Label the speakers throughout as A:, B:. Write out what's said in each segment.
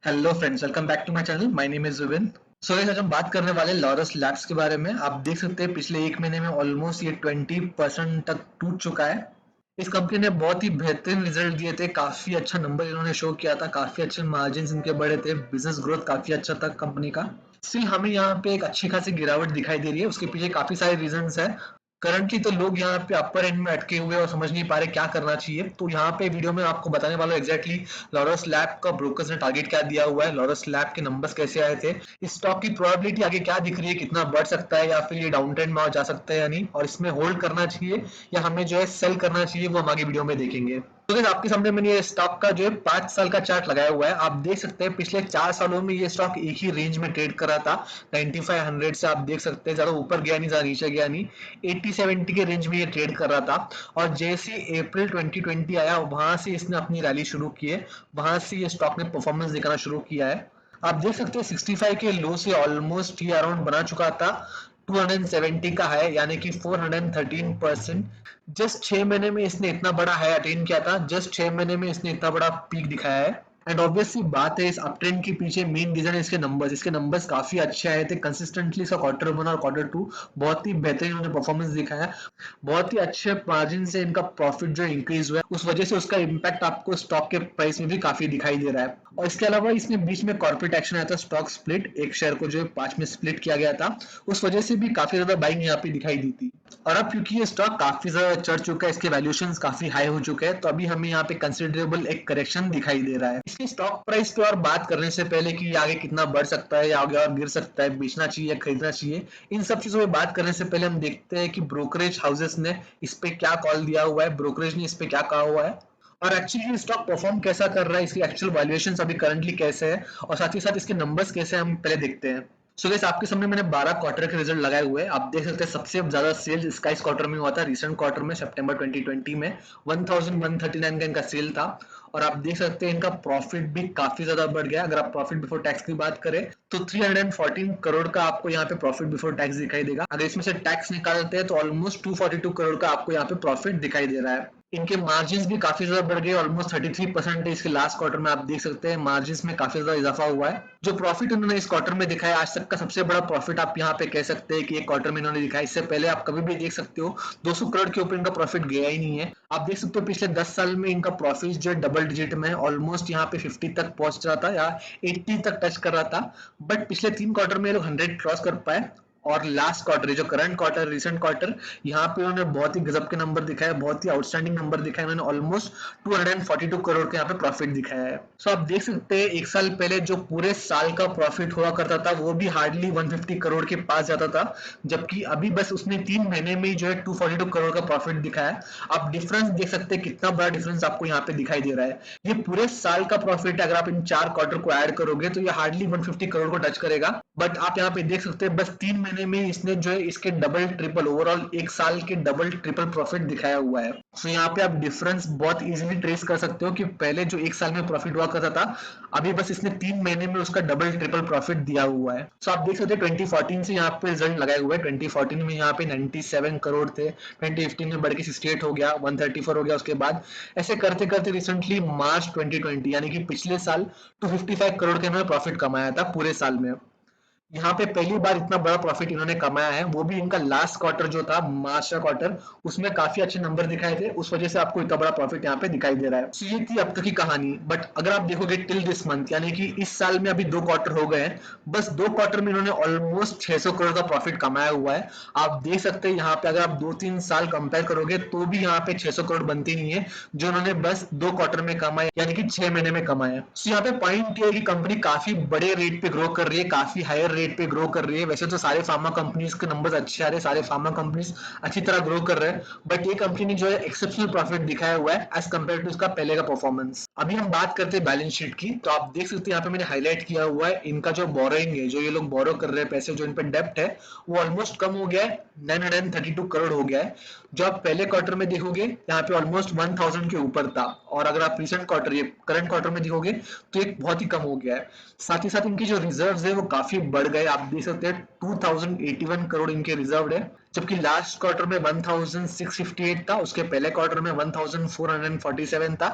A: Hello friends, welcome back to my channel. My name is Zubin. So आज हम बात करने वाले लॉरस लैब्स के बारे में। आप देख सकते हैं पिछले एक महीने में ऑलमोस्ट ये 20% तक टूट चुका है। इस कंपनी ने बहुत ही बेहतरीन रिजल्ट दिए थे, काफी अच्छा नंबर इन्होंने शो किया था, काफी अच्छे मार्जिन इनके बड़े थे, बिजनेस ग्रोथ काफी अच्छा था कंपनी का। स्टिल हमें यहाँ पे एक अच्छी खासी गिरावट दिखाई दे रही है, उसके पीछे काफी सारे रीजंस है। करंटली तो लोग यहाँ पे अपर एंड में अटके हुए और समझ नहीं पा रहे क्या करना चाहिए। तो यहाँ पे वीडियो में आपको बताने वाला हूँ एग्जैक्टली लॉरस लैब का ब्रोकर्स ने टारगेट क्या दिया हुआ है, लॉरस लैब के नंबर्स कैसे आए थे, इस स्टॉक की प्रोबेबिलिटी आगे क्या दिख रही है, कितना बढ़ सकता है या फिर ये डाउन ट्रेंड में जा सकता है या नहीं, और इसमें होल्ड करना चाहिए या हमें जो है सेल करना चाहिए, वो हम आगे वीडियो में देखेंगे। तो guys, आपके सामने मैंने ये स्टॉक का जो है 5 साल का चार्ट लगाया हुआ है। आप देख सकते हैं पिछले 4 सालों में ये स्टॉक एक ही रेंज में ट्रेड कर रहा था। 9500 से आप देख सकते हैं ज्यादा ऊपर गया नहीं, ज्यादा नीचे गया नहीं, 80-70 के रेंज में ये ट्रेड कर रहा था। और जैसे अप्रैल 2020 आया, वहां से इसने अपनी रैली शुरू की है, वहां से ये स्टॉक ने परफॉर्मेंस दिखाना शुरू किया है। आप देख सकते हैं 65 के लो से ऑलमोस्ट ये अराउंड बना चुका था 270 का है, यानी कि 413%। जस्ट 6 महीने में इसने इतना बड़ा हाई अटेन किया था, जस्ट 6 महीने में इसने इतना बड़ा पीक दिखाया है। एंड ऑब्वियसली बात है, इस अप ट्रेंड के पीछे मेन रीजन है इसके नंबर्स काफी अच्छे आए थे कंसिस्टेंटली। इसका क्वार्टर 1 और क्वार्टर 2 बहुत ही बेहतरीन उन्होंने परफॉर्मेंस दिखाया, बहुत ही अच्छे मार्जिन से इनका प्रॉफिट जो इंक्रीज हुआ है, उस वजह से उसका इम्पैक्ट आपको स्टॉक के प्राइस में भी काफी दिखाई दे रहा है। और इसके अलावा इसमें बीच में कॉर्पोरेट एक्शन आया था, स्टॉक स्प्लिट, एक शेयर को जो है 5 में स्प्लिट किया गया था, उस वजह से भी काफी ज्यादा बाइंग यहाँ पे दिखाई दी थी। और अब क्योंकि ये स्टॉक काफी ज्यादा चढ़ चुका है, इसके वैल्यूएशन काफी हाई हो चुके हैं, तो अभी हमें यहाँ पे कंसिडरेबल एक करेक्शन दिखाई दे रहा है। इसके स्टॉक प्राइस पे और बात करने से पहले कि आगे कितना बढ़ सकता है या आगे और गिर सकता है, बेचना चाहिए या खरीदना चाहिए, इन सब चीजों में बात करने से पहले हम देखते हैं कि ब्रोकरेज हाउसेस ने इस पे क्या कॉल दिया हुआ है, ब्रोकरेज ने इस पे क्या कहा हुआ है, और एक्चुअली स्टॉक परफॉर्म कैसा कर रहा है, इसकी एक्चुअल वैल्यूएशन अभी करंटली कैसे है, और साथ ही साथ इसके नंबर्स कैसे हैं, हम पहले देखते हैं। सो गाइस, आपके सामने मैंने 12 क्वार्टर के रिजल्ट लगाए हुए हैं। आप देख सकते हैं सबसे ज्यादा सेल्स इसका इस क्वार्टर में हुआ था, रिसेंट क्वार्टर में सितंबर 2020 में 1139 का इनका सेल था। और आप देख सकते हैं इनका प्रॉफिट भी काफी ज्यादा बढ़ गया। अगर आप प्रॉफिट बिफोर टैक्स की बात करें तो 314 करोड़ का आपको यहाँ पे प्रॉफिट बिफोर टैक्स दिखाई देगा। अगर इसमें से टैक्स निकालते हैं तो ऑलमोस्ट 242 करोड़ का आपको यहाँ पे प्रॉफिट दिखाई दे रहा है। इनके मार्जिन भी काफी ज्यादा बढ़ गए, ऑलमोस्ट 33% इसके लास्ट क्वार्टर में। आप देख सकते हैं मार्जिन में काफी ज्यादा इजाफा हुआ है। जो प्रॉफिट उन्होंने इस क्वार्टर में दिखाया, आज तक का सबसे बड़ा प्रॉफिट आप यहाँ पे कह सकते हैं कि एक क्वार्टर में इन्होंने दिखाया। इससे पहले आप कभी भी देख सकते हो 200 करोड़ के ऊपर इनका प्रॉफिट गया ही नहीं है। आप देख सकते हो पिछले 10 साल में इनका प्रॉफिट जो है डबल डिजिट में ऑलमोस्ट यहाँ पे 50 तक पहुंच रहा था या 80 तक टच कर रहा था, बट पिछले 3 क्वार्टर में ये लोग 100 क्रॉस कर पाए। और लास्ट क्वार्टर, जो करंट क्वार्टर, रिसेंट क्वार्टर, यहाँ पे उन्होंने बहुत ही गजब के नंबर दिखाए, बहुत ही आउटस्टैंडिंग नंबर दिखाए। उन्होंने ऑलमोस्ट 242 करोड़ के यहाँ पे प्रॉफिट दिखाया है। सो आप देख सकते हैं एक साल पहले जो पूरे साल का प्रॉफिट हुआ करता था वो भी हार्डली 150 करोड़ के पास जाता था, जबकि अभी बस उसने 3 महीने में ही जो है 242 करोड़ का प्रॉफिट दिखाया है। आप डिफरेंस देख सकते हैं, कितना बड़ा डिफरेंस आपको यहाँ पे दिखाई दे रहा है। ये पूरे साल का प्रॉफिट है, अगर आप इन 4 क्वार्टर को ऐड करोगे तो ये हार्डली 150 करोड़ को टच करेगा, बट आप यहाँ पे देख सकते हैं बस 3 महीने में इसने जो है इसके डबल ट्रिपल, ओवरऑल एक साल के डबल ट्रिपल प्रॉफिट दिखाया हुआ है। सो यहाँ पे आप डिफरेंस बहुत इजीली ट्रेस कर सकते हो कि पहले जो एक साल में प्रॉफिट हुआ करता था, अभी बस इसने 3 महीने में उसका डबल ट्रिपल प्रॉफिट दिया हुआ है। सो आप देख सकते हैं 2014 से यहाँ पे रिजल्ट लगाए हुए हैं। 2014 में यहाँ पे 97 करोड़ थे, 2015 में बढ़ के 68 हो गया, 134 हो गया, उसके बाद ऐसे करते करते रिसेंटली मार्च 2020 यानी कि पिछले साल 255 करोड़ के इन्होंने प्रॉफिट कमाया था पूरे साल में। यहाँ पे पहली बार इतना बड़ा प्रॉफिट इन्होंने कमाया है, वो भी इनका लास्ट क्वार्टर जो था, मार्च का क्वार्टर, उसमें काफी अच्छे नंबर दिखाए थे, उस वजह से आपको इतना बड़ा प्रॉफिट यहाँ पे दिखाई दे रहा है। So ये थी अब तक की कहानी, बट अगर आप देखोगे टिल दिस मंथ, यानी कि इस साल में अभी 2 क्वार्टर हो गए हैं, बस 2 क्वार्टर में इन्होंने ऑलमोस्ट 600 करोड़ का प्रॉफिट कमाया हुआ है। आप देख सकते हैं यहाँ पे अगर आप 2-3 साल कंपेयर करोगे तो भी यहाँ पे 600 करोड़ बनती नहीं है, जो उन्होंने बस 2 क्वार्टर में कमाए, यानी कि 6 महीने में कमाए। So यहाँ पे पॉइंट ये है कि कंपनी काफी बड़े रेट पे ग्रो कर रही है, काफी हायर रेट पे ग्रो कर रही है। वैसे तो सारे फार्मा कंपनीज के नंबर्स अच्छे आ रहे हैं, सारे फार्मा कंपनीज अच्छी तरह ग्रो कर रहे हैं, बट ये कंपनी ने जो है एक्सेप्शनल प्रॉफिट दिखाया हुआ है एज कम्पेयर टू इसका पहले का परफॉर्मेंस। अभी हम बात करते हैं बैलेंस शीट की, तो आप देख सकते हैं यहाँ पे मैंने हाईलाइट किया हुआ है इनका जो बोरोइंग है, जो ये लोग बोरो कर रहे हैं पैसे, जो इन पे डेप्ट है, वो ऑलमोस्ट कम हो गया है, 932 करोड़ हो गया है। जो आप पहले क्वार्टर में देखोगे यहाँ पे ऑलमोस्ट 1000 के ऊपर था, और अगर आप रिसेंट क्वार्टर, ये करंट क्वार्टर में देखोगे तो एक बहुत ही कम हो गया है। साथ ही साथ इनकी जो रिजर्व्स है वो काफी बढ़ गए। आप देख सकते हैं 2081 करोड़ इनके रिजर्व है, जबकि लास्ट क्वार्टर में 1658 था, उसके पहले क्वार्टर में 1447 था।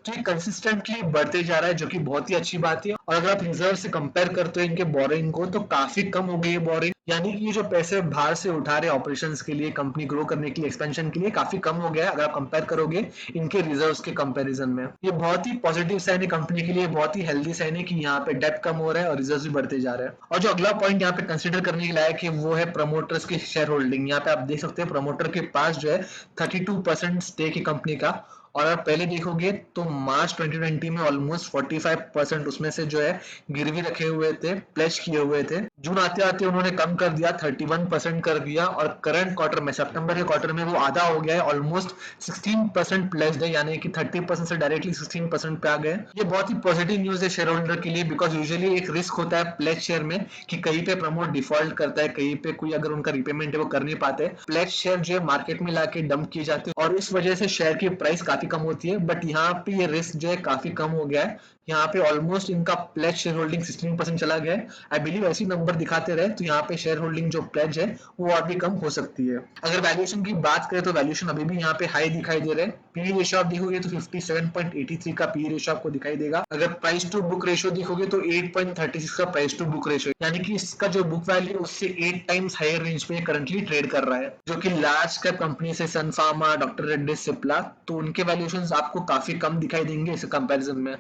A: तो ये कंसिस्टेंटली बढ़ते जा रहा है, जो कि बहुत ही अच्छी बात है। और अगर आप रिजर्व से कंपेयर करते हो इनके बोरिंग को तो काफी कम हो गई है बोरिंग, यानी कि ये जो पैसे बाहर से उठा रहे ऑपरेशंस के लिए, कंपनी ग्रो करने के लिए, एक्सपेंशन के लिए, काफी कम हो गया है अगर आप कंपेयर करोगे इनके रिजर्व्स के कंपैरिजन में। ये बहुत ही पॉजिटिव साइन है कंपनी के लिए, बहुत ही हेल्दी साइन है कि यहाँ पे डेब्ट कम हो रहा है और रिजर्व्स भी बढ़ते जा रहे हैं। और जो अगला पॉइंट यहाँ पे कंसिडर करने के लायक है वो है प्रमोटर्स की शेयर होल्डिंग। यहाँ पे आप देख सकते हैं प्रमोटर के पास जो है 32% स्टेक है कंपनी का। और आप पहले देखोगे तो मार्च 2020 में ऑलमोस्ट 45% उसमें से जो है गिरवी रखे हुए थे, प्लेज किए हुए थे। जून आते आते उन्होंने कम कर दिया, 31% कर दिया, और करंट क्वार्टर में, सितंबर के क्वार्टर में वो आधा हो गया है, ऑलमोस्ट 16% प्लेज है, यानी कि 30% से डायरेक्टली 16% पे आ गए। ये बहुत ही पॉजिटिव न्यूज है शेयर होल्डर के लिए, बिकॉज यूजुअली एक रिस्क होता है प्लेज शेयर में कि कहीं पे प्रमोट डिफॉल्ट करता है, कहीं पे कोई अगर उनका रिपेमेंट है वो कर नहीं पाते, प्लेज शेयर जो है मार्केट में लाके डंप किए जाते हैं और इस वजह से शेयर की प्राइस काफी कम होती है। बट यहाँ पे ये रिस्क जो है काफी कम हो गया है, यहाँ पे ऑलमोस्ट इनका प्लेज शेयर होल्डिंग 16% चला गया है। आई बिलीव ऐसी नंबर दिखाते रहे तो यहाँ पे शेयर होल्डिंग जो प्लेज है वो और भी कम हो सकती है। अगर वैल्यूएशन की बात करें तो वैल्यूएशन अभी भी यहाँ पे हाई दिखाई दे रहे हैं। पी रेशियो आप देखोगे तो 57.83 का पी रेशियो आपको दिखाई देगा। अगर प्राइस टू बुक रेशियो देखोगे तो 8.36 का प्राइस टू बुक रेशियो, यानी कि इसका जो बुक वैल्यू उससे 8 टाइम्स हायर रेंज पे करंटली ट्रेड कर रहा है, जो कि लार्ज कैप कंपनी से सन फार्मा, डॉक्टर रेड्डीज, सिप्ला, तो उनके वैल्यूएशंस आपको काफी कम दिखाई देंगे इस कंपैरिजन में।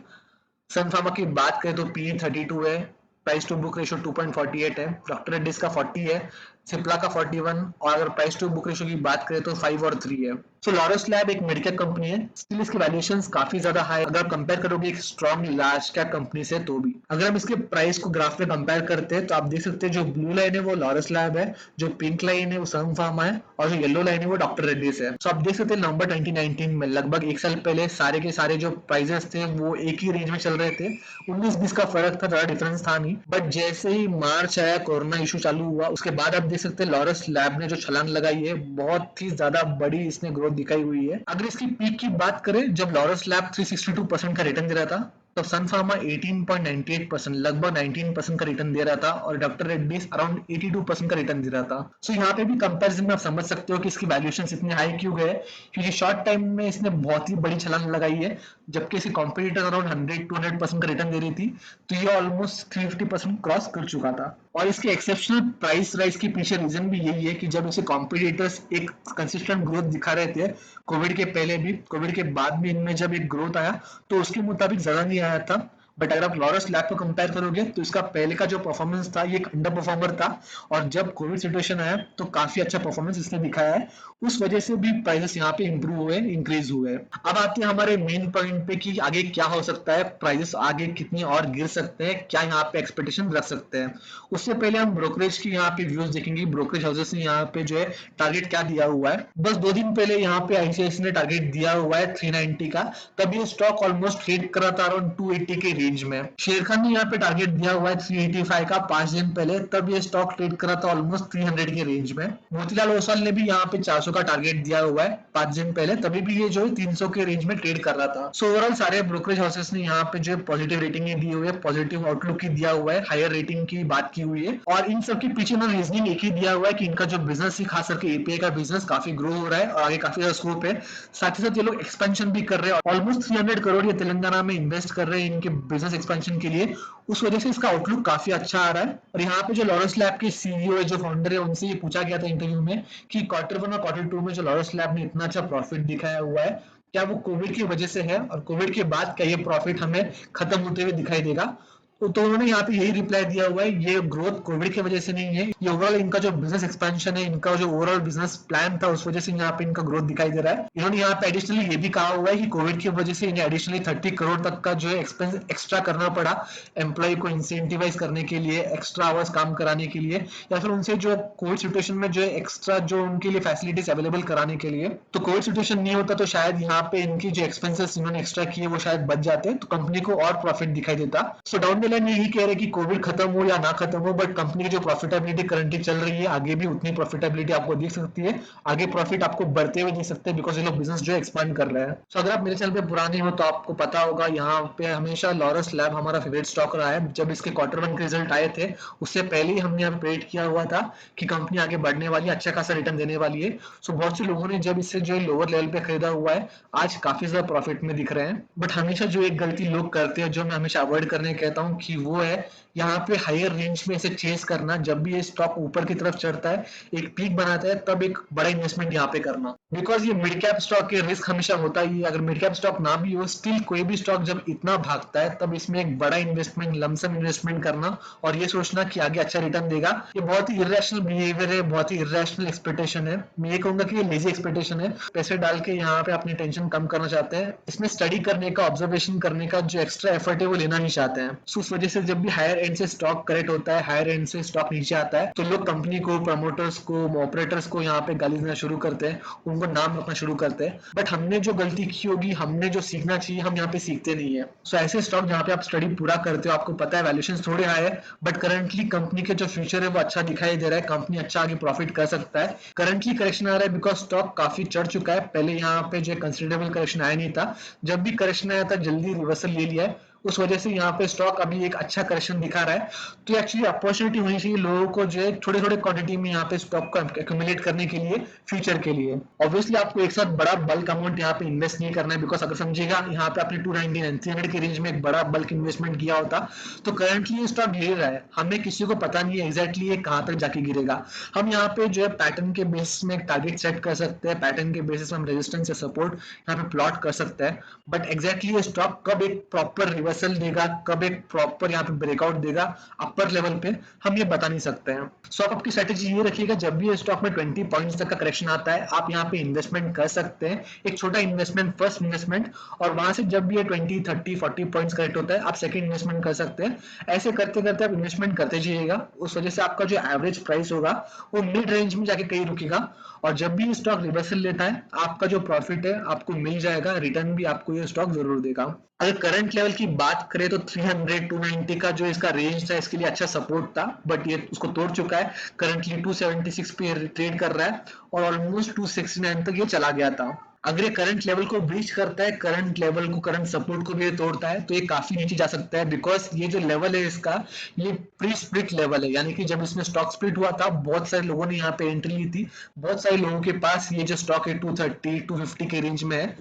A: सन फार्मा की बात करें तो पी 32 है, प्राइस टू बुक रेशियो 2.48 है, डॉक्टर रेड्डीज का 40 है, सिप्ला का 41, और अगर प्राइस टू बुक रेशियो की बात करें तो 5 और 3 है। सो लॉरस लैब एक मेडिकल कंपनी है, स्टिल इसके वैल्यूएशंस काफी ज्यादा हाई अगर आप कंपेयर करोगे एक स्ट्रॉन्ग लार्ज कैप कंपनी से तो भी। अगर हम इसके प्राइस को ग्राफ में कंपेयर करते हैं तो आप देख सकते हैं जो ब्लू लाइन है वो लॉरस लैब है, जो पिंक लाइन है वो सन फार्मा है, और जो येलो लाइन है वो डॉक्टर रेड्डीज है। सो आप देख सकते हैं नवंबर 2019 में लगभग एक साल पहले सारे के सारे जो प्राइजेस थे वो एक ही रेंज में चल रहे थे, 19-20 का फर्क था, ज्यादा डिफरेंस था नहीं। बट जैसे ही मार्च आया, कोरोना इशू चालू हुआ, उसके बाद आप देख सकते हैं लॉरस लैब ने जो छलांग लगाई है बहुत ही ज्यादा बड़ी इसने ग्रोथ दिखाई हुई है। अगर इसकी पीक की बात करें जब लॉरस लैब 362% का रिटर्न दे रहा था तब सन फार्मा 18.98%, लगभग 19% का रिटर्न दे रहा था, और डॉक्टर रेड्डीज अराउंड 82% का रिटर्न दे रहा था। सो यहाँ पे भी कंपैरिजन में आप समझ सकते हो कि इसकी वैल्यूएशन इतने हाई क्यों गए, क्योंकि शॉर्ट टाइम में इसने बहुत ही बड़ी छलांग लगाई है, जबकि इसकी कॉम्पिटिटर अराउंड 100-200% का रिटर्न दे रही थी, तो ये ऑलमोस्ट 350% क्रॉस कर चुका था। और इसके एक्सेप्शनल प्राइस राइज के पीछे रीजन भी यही है कि जब इसे कॉम्पिटिटर्स एक कंसिस्टेंट ग्रोथ दिखा रहे थे, कोविड के पहले भी, कोविड के बाद भी इनमें जब एक ग्रोथ आया तो उसके मुताबिक ज्यादा नहीं आया था। बट अगर आप लॉरस लैब को कंपेयर करोगे तो इसका पहले का जो परफॉर्मेंस था ये एक अंडर परफॉर्मर था, और जब कोविड सिचुएशन आया तो काफी अच्छा परफॉर्मेंस इसने दिखाया है, उस वजह से भी प्राइसेस यहाँ पे इंप्रूव हुए, इंक्रीज हुए। अब आते हैं हमारे मेन पॉइंट पे कि आगे क्या हो सकता है, प्राइसेस आगे कितनी और गिर सकते हैं, क्या यहाँ पे एक्सपेक्टेशन रख सकते हैं। उससे पहले हम ब्रोकरेज की यहाँ पे व्यूज देखेंगे, ब्रोकरेज हाउसेस ने यहाँ पे जो है टारगेट क्या दिया हुआ है। बस 2 दिन पहले यहाँ पे आईसीआईसीआई ने टारगेट दिया हुआ है 390 का, तब ये स्टॉक ऑलमोस्ट ट्रेड कर रहा था अराउंड 280 के रेंज में। शेर खान ने यहाँ पे टारगेट दिया हुआ है 385 का 5 दिन पहले, तब ये स्टॉक ट्रेड कर रहा था ऑलमोस्ट 300 के रेंज में। मोतीलाल ओसवाल ने भी यहाँ पे 400 का टारगेट दिया हुआ है 5 दिन पहले, तभी भी ये जो है 300 के रेंज में ट्रेड कर रहा था। सो ओवरऑल सारे ब्रोकरेज हाउसेस ने यहाँ पे जो पॉजिटिव रेटिंग दी हुई है, पॉजिटिव आउटलुक की दिया हुआ है, हायर रेटिंग की बात की हुई है, और इन सब के पीछे ना रीजनिंग एक ही दिया हुआ है कि इनका जो बिजनेस है, खास करके एपीआई का बिजनेस काफी ग्रो हो रहा है और आगे काफी ज्यादा स्कोप है। साथ ही साथ ये लोग एक्सपेंशन भी कर रहे हैं, ऑलमोस्ट 300 करोड़ ये तेलंगाना में इन्वेस्ट कर रहे हैं इनके बिजनेस एक्सपेंशन के लिए, उस वजह से इसका आउटलुक काफी अच्छा आ रहा है। और यहाँ पे जो लॉरस लैब के सीईओ है, जो फाउंडर है, उनसे ये पूछा गया था इंटरव्यू में कि Q1 और Q2 में जो लॉरस लैब ने इतना अच्छा प्रॉफिट दिखाया हुआ है, क्या वो कोविड की वजह से है, और कोविड के बाद क्या ये प्रॉफिट हमें खत्म होते हुए दिखाई देगा। तो उन्होंने यहाँ पे यही रिप्लाई दिया हुआ है, ये ग्रोथ कोविड की वजह से नहीं है, ये ओवरऑल इनका जो बिजनेस एक्सपेंशन है, इनका जो ओवरऑल बिजनेस प्लान था उस वजह से यहाँ पे इनका ग्रोथ दिखाई दे रहा है। इन्होंने यहाँ पे एडिशनली ये भी कहा हुआ है कि कोविड की वजह से इन्हें एडिशनली 30 करोड़ तक का जो है एक्सपेंस एक्स्ट्रा करना पड़ा एम्प्लॉय को इंसेंटिवाइज करने के लिए, एक्स्ट्रा आवर्स काम कराने के लिए, या फिर उनसे जो कोविड सिचुएशन में जो है एक्स्ट्रा जो उनके लिए फैसिलिटीज अवेलेबल कराने के लिए। तो कोविड सिचुएशन नहीं होता तो शायद यहाँ पे इनकी जो एक्सपेंसेस इन्होंने एक्स्ट्रा किए वो शायद बच जाते, तो कंपनी को और प्रॉफिट दिखाई देता। सो डाउन द लाइन यही कह रहे कि कोविड खत्म हो या ना खत्म हो, बट कंपनी की जो प्रॉफिटेबिलिटी करंटली चल रही है आगे भी उतनी प्रॉफिटेबिलिटी आपको दिख सकती है, आगे प्रॉफिट आपको बढ़ते हुए दिख सकते हैं, बिकॉज ये लोग बिजनेस जो है एक्सपांड कर रहे हैं। सो अगर आप मेरे चैनल पे पुराने हो तो आपको पता होगा यहाँ पे हमेशा लॉरस लैब हमारा फेवरेट स्टॉक रहा है। जब इसके Q1 के रिजल्ट आए थे उससे पहले ही हमने यहाँ पे प्रेडिक्ट किया हुआ था कि कंपनी आगे बढ़ने वाली है, अच्छा खासा रिटर्न देने वाली है। सो बहुत से लोगों ने जब इससे जो लोअर लेवल पे खरीदा हुआ है आज काफी ज्यादा प्रॉफिट में दिख रहे हैं। बट हमेशा जो एक गलती लोग करते हैं, जो मैं हमेशा अवॉइड करने कहता हूँ, कि वो है यहाँ पे हायर रेंज में इसे चेस करना। जब भी ये स्टॉक ऊपर की तरफ चढ़ता है, एक पीक बनाता है, तब एक बड़ा इन्वेस्टमेंट यहाँ पे करना। बिकॉज ये मिड कैप स्टॉक के रिस्क हमेशा होता ही है। अगर मिड कैप स्टॉक ना भी हो, स्टिल कोई भी स्टॉक जब इतना भागता है, तब इसमें एक बड़ा इन्वेस्टमेंट, लमसम इन्वेस्टमेंट करना और ये सोचना कि आगे अच्छा रिटर्न देगा, ये बहुत ही इरेशनल बिहेवियर है, बहुत ही इरेशनल एक्सपेक्टेशन है। मैं ये कहूंगा कि ये लेजी एक्सपेक्टेशन है। पैसे डाल के यहाँ पे अपनी टेंशन कम करना चाहते हैं, इसमें स्टडी करने का, ऑब्जर्वेशन करने का जो एक्स्ट्रा एफर्ट है वो लेना नहीं चाहते हैं। सो उस वजह से जब भी हायर एंड से स्टॉक करेक्ट होता है, हायर एंड से स्टॉक नीचे आता है, तो लोग कंपनी को, प्रमोटर्स को, ऑपरेटर्स को यहाँ पे गाली देना शुरू करते हैं, उनको नाम रखना शुरू करते हैं। बट हमने जो गलती की होगी, हमने जो सीखना चाहिए, हम यहाँ पे सीखते नहीं है। सो ऐसे स्टॉक जहाँ पे आप स्टडी पूरा करते हो, आपको पता है वैल्यूएशन थोड़े हाई है, बट करंटली कंपनी के जो फ्यूचर है वो अच्छा दिखाई दे रहा है, कंपनी अच्छा आगे प्रॉफिट कर सकता है। करंटली करेक्शन आ रहा है बिकॉज स्टॉक काफी चढ़ चुका है। पहले यहाँ पे जो कंसिडरेबल करेक्शन आया नहीं था, जब भी करेक्शन आया था जल्दी रिवर्सल ले लिया है, उस वजह से यहाँ पे स्टॉक अभी एक अच्छा करेक्शन दिखा रहा है। तो एक्चुअली अपॉर्चुनिटी होनी चाहिए लोगों को जो है छोटे छोटे क्वांटिटी में यहाँ पे स्टॉक को एक्यूमुलेट करने के लिए, फ्यूचर के लिए। ऑब्वियसली आपको एक साथ बड़ा बल्क अमाउंट यहाँ पे इन्वेस्ट नहीं करना है, बिकॉज अगर समझिएगा यहाँ पे आपने 299 300 के रेंज में एक बड़ा बल्क इन्वेस्टमेंट किया होता, तो करंटली ये स्टॉक गिर रहा है, हमें किसी को पता नहीं है एग्जैक्टली ये कहाँ तक जाके गिरेगा। हम यहाँ पे जो है पैटर्न के बेसिस में एक टारगेट सेट कर सकते हैं, पैटर्न के बेसिस में हम रेजिस्टेंस या सपोर्ट यहाँ पे प्लॉट कर सकते हैं, बट एग्जैक्टली ये स्टॉक कब एक प्रॉपर रिवर्सल देगा, कब एक प्रॉपर यहाँ पे ब्रेकआउट देगा अपर लेवल पे, हम ये बता नहीं सकते हैं। सो आप आपकी स्ट्रेटेजी ये रखिएगा, जब भी स्टॉक में 20 पॉइंट्स तक का करेक्शन आता है, आप यहाँ पे इन्वेस्टमेंट कर सकते हैं, एक छोटा इन्वेस्टमेंट, फर्स्ट इन्वेस्टमेंट, और वहां से जब भी ये 20 30 40 पॉइंट्स करेक्ट होता है, आप सेकंड इन्वेस्टमेंट कर सकते हैं। ऐसे करते करते आप इन्वेस्टमेंट करते जाइएगा, उस वजह से आपका जो एवरेज प्राइस होगा वो मिड रेंज में जाके कहीं रुकेगा, और जब भी स्टॉक रिवर्सल लेता है, आपका जो प्रॉफिट है आपको मिल जाएगा, रिटर्न भी आपको ये स्टॉक जरूर देगा। अगर करंट लेवल की बात करें तो 300 290 का जो इसका रेंज था, इसके लिए अच्छा सपोर्ट था, बट ये उसको तोड़ चुका है। करंटली 276 पे ट्रेड कर रहा है और ऑलमोस्ट 269 तक ये चला गया था। अगर ये करंट लेवल को ब्रीच करता है, करंट लेवल को, करंट सपोर्ट को भी ये तोड़ता है, तो ये काफी नीचे जा सकता है, बिकॉज ये जो लेवल है इसका, ये प्री स्प्लिट लेवल है, यानी कि जब इसमें स्टॉक स्प्लिट हुआ था, बहुत सारे लोगों ने यहाँ पे एंट्री ली थी, बहुत सारे लोगों के पास ये जो स्टॉक है 230 250 के रेंज में है।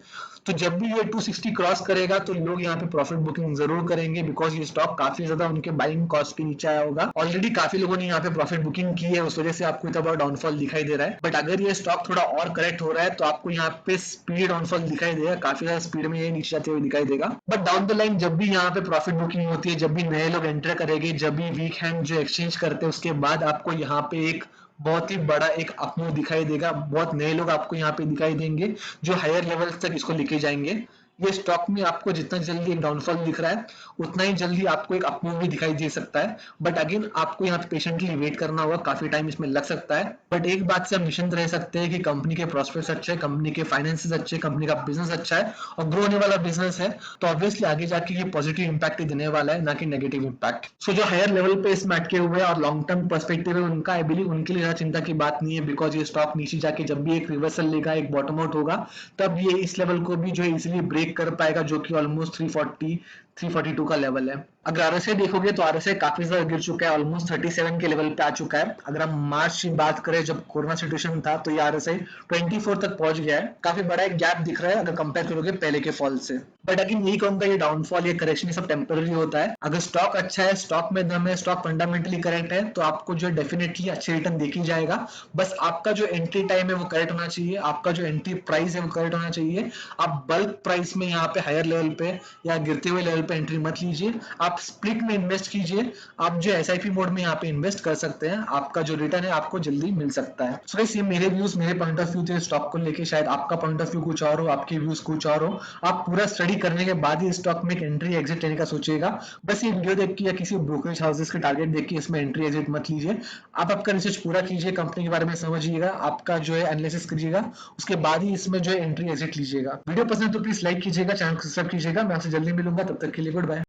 A: तो जब भी ये 260 क्रॉस करेगा तो लोग यहाँ पे प्रॉफिट बुकिंग जरूर करेंगे, बिकॉज ये स्टॉक काफी ज्यादा उनके बाइंग कॉस्ट के नीचे आया होगा। ऑलरेडी काफी लोगों ने यहाँ पे प्रॉफिट बुकिंग की है, उस वजह से आपको इतना बड़ा डाउनफॉल दिखाई दे रहा है। बट अगर ये स्टॉक थोड़ा और करेक्ट हो रहा है, तो आपको यहाँ पे स्पीड डाउनफॉल दिखाई देगा, काफी ज्यादा स्पीड में ये नीचे जाते हुए दिखाई देगा। बट डाउन द लाइन जब भी यहाँ पे प्रॉफिट बुकिंग होती है, जब भी नए लोग एंटर करेंगे, जब भी वीक हैंड जो एक्सचेंज करते हैं, उसके बाद आपको यहाँ पे एक बहुत ही बड़ा एक अपमूव दिखाई देगा, बहुत नए लोग आपको यहाँ पे दिखाई देंगे जो हायर लेवल तक इसको लेके जाएंगे। ये स्टॉक में आपको जितना जल्दी एक डाउनफॉल दिख रहा है, उतना ही जल्दी आपको एक अपमूव भी दिखाई दे सकता है। बट अगेन आपको यहाँ पे पेशेंटली वेट करना होगा, काफी टाइम इसमें लग सकता है। बट एक बात से हम निश्चिंत रह सकते हैं कि कंपनी के प्रॉस्पेक्ट्स अच्छे हैं, कंपनी के फाइनेंसेस अच्छे, कंपनी का बिजनेस अच्छा है और ग्रो होने वाला बिजनेस है, तो ऑब्वियसली आगे जाके ये पॉजिटिव इंपैक्ट देने वाला है, ना कि नेगेटिव इंपैक्ट। सो जो हायर लेवल पे इसमें अटके हुए और लॉन्ग टर्म पर्सपेक्टिव है उनका, आई बिलीव उनके लिए चिंता की बात नहीं है, बिकॉज ये स्टॉक नीचे जाके जब भी एक रिवर्सल लेगा, एक बॉटम आउट होगा, तब ये इस लेवल को भी जो है इजिली ब्रेक कर पाएगा, जो कि ऑलमोस्ट 340 342 का लेवल है। अगर आरएसआई देखोगे तो आरएसआई काफी ज्यादा गिर चुका है, ऑलमोस्ट 37 के लेवल पे आ चुका है। अगर हम मार्च की बात करें, जब कोरोना सिचुएशन था, तो ये आरएसआई 24 तक पहुंच गया है, काफी बड़ा एक गैप दिख रहा है अगर कंपेयर करोगे पहले के फॉल से। बट अगेन यही कहूंगा, ये डाउनफॉल, ये करेक्शन सब टेम्पररी होता है। अगर स्टॉक अच्छा है, स्टॉक में दम है, स्टॉक फंडामेंटली करेक्ट है, तो आपको जो डेफिनेटली अच्छे रिटर्न देखी जाएगा। बस आपका जो एंट्री टाइम है वो करेक्ट होना चाहिए, आपका जो एंट्री प्राइस है वो करेक्ट होना चाहिए। आप बल्क प्राइस में यहाँ पे हायर लेवल पे या गिरते हुए लेवल पे एंट्री मत लीजिए, आप स्प्लिट में इन्वेस्ट कीजिए, आप जो एसआईपी मोड में यहाँ पे इन्वेस्ट कर सकते हैं, आपका जो रिटर्न है आपको जल्दी मिल सकता है। सो गाइस, ये मेरे व्यूज, मेरे पॉइंट ऑफ व्यू थे स्टॉक को लेके, शायद आपका पॉइंट ऑफ व्यू कुछ और हो, आपके व्यूज कुछ और हो। आप पूरा स्टडी करने के बाद ही स्टॉक में एक एंट्री एग्जिट लेने का सोचिएगा। बस ये वीडियो देख के या किसी ब्रोकरेज हाउसेस के टारगेट देख के इसमें एंट्री एग्जिट मत लीजिए। आप आपका रिसर्च पूरा कीजिए, कंपनी के बारे में समझिएगा, आपका जो है एनालिसिस कीजिएगा, उसके बाद ही इसमें जो है एंट्री एग्जिट लीजिएगा। वीडियो पसंद है तो प्लीज लाइक कीजिएगा, चैनल को सब्सक्राइब कीजिएगा। मैं आपसे जल्दी मिलूंगा, तब तक के लिए गुड बाय।